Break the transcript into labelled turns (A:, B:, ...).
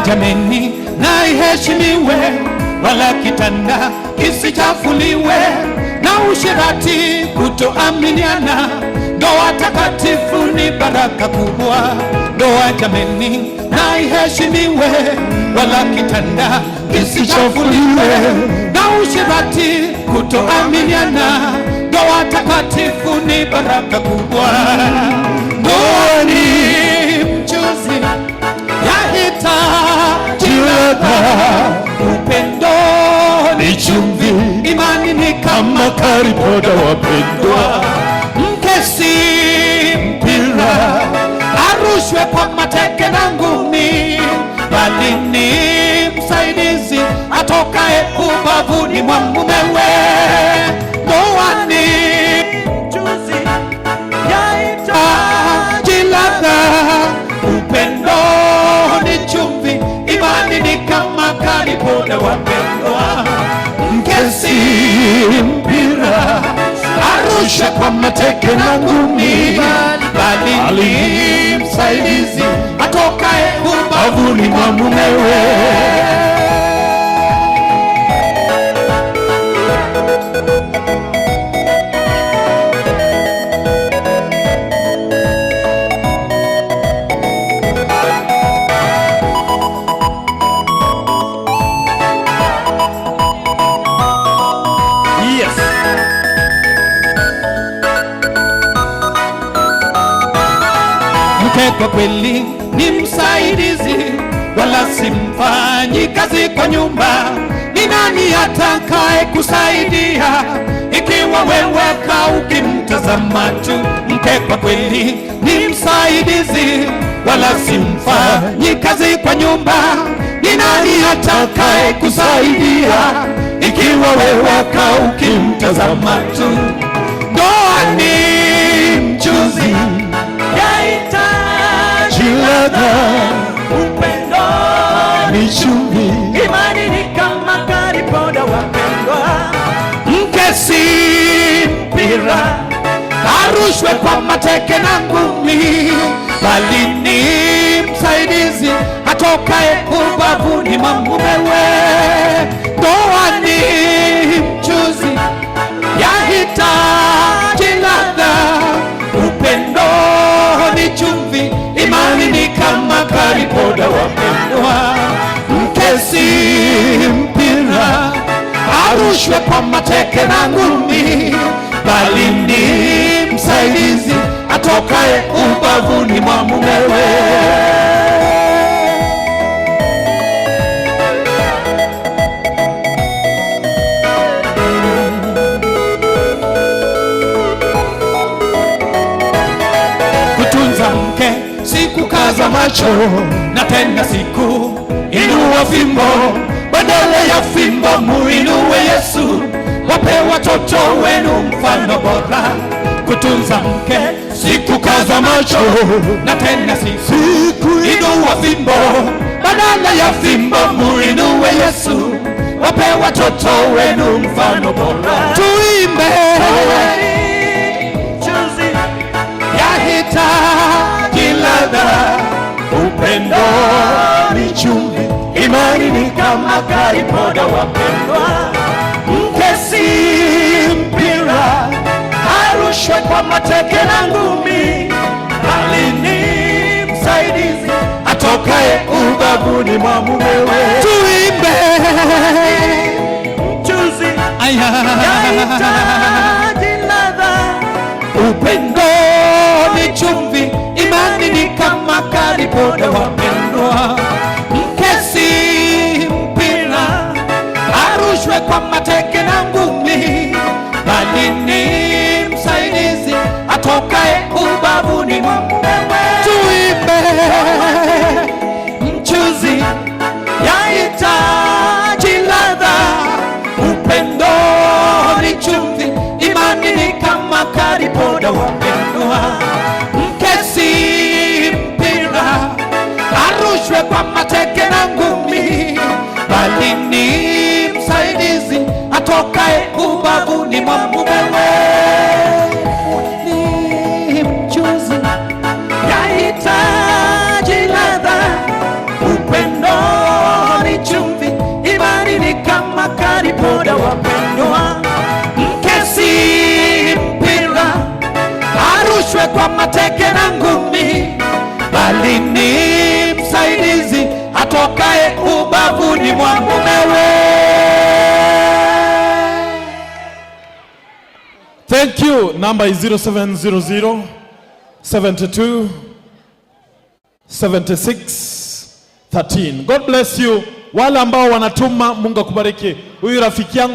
A: jameni na iheshimiwe, wala kitanda kisichafuliwe na ushirati kutoaminiana. Ndoa takatifu ni baraka kubwa. Ndoa jameni na iheshimiwe, wala kitanda kisichafuliwe na ushirati kutoaminiana. Ndoa takatifu ni baraka kubwa. Ndoa ni mchuzi yahitaji ladha, upendo ni chumvi, imani ni kama karipoda. Wapendwa, mke si mpira arushwe kwa mateke na ngumi, bali ni msaidizi atokaye ubavuni mwa mumewe. Ndoa ni mchuzi yahitaji ladha, upendo ni chumvi, imani ni kama karipoda. Wapendwa, mke si mpira arusha kwa mateke na ngumi, bali ni msaidizi atokaye ubavuni mwa mumewe. Mke kwa kweli ni msaidizi, wala si mfanyi kazi kwa nyumba. Ni nani atakaye kusaidia ikiwa wewe ukimtazama tu? Mke kwa kweli ni msaidizi, wala si mfanyi kazi kwa nyumba. Ni nani atakaye kusaidia ikiwa wewe ukimtazama tu? Ndoa ni mchuzi ladha, upendo ni chumvi, imani ni kama karipoda. Wapendwa, mke si mpira arushwe kwa mateke na ngumi, bali ni msaidizi atokaye ubavuni mwa mumewe. Ndoa ni mchuzi yahitaji ladha, upendo ni chumvi, imani ni kama karipoda. Wapendwa, mke si mpira arushwe kwa mateke na ngumi, bali ni msaidizi atokaye ubavuni mwa mumewe. Kutunza mke si kukaza macho, na tena siku inua fimbo, badala ya fimbo muinue Yesu. Wape watoto wenu mfano bora. Kutunza mke si kukaza macho, na tena siku inua fimbo, badala ya fimbo muinue Yesu. Wape watoto wenu mfano bora. Tuimbe mchuzi yahitaji ladha, upendo ni chumvi, imani ni kama karipoda. Wapendwa, mke si mpira arushwe kwa mateke na ngumi, bali ni msaidizi atokaye ubavuni mwa mumewe. Tuimbe mchuzi yahitaji ladha, upendo ni chumvi, imani ni kama karipoda. Wapendwa, mke si mpira arushwe kwa mateke na ngumi, bali ni msaidizi atokaye ubavuni mwa mumewe. Tuimbe mchuzi yahitaji ladha, upendo ni chumvi, imani ni kama karipoda. Wapendwa, mke si mpira arushwe kwa mateke na ngumi, bali ni msaidizi atokaye ubavuni mwa mumewe. Ni mchuzi yahitaji ladha, upendo
B: Thank you. Number is 0700 72 76 13. God bless you. Wale ambao wanatuma, Mungu akubariki. Huyu rafiki yangu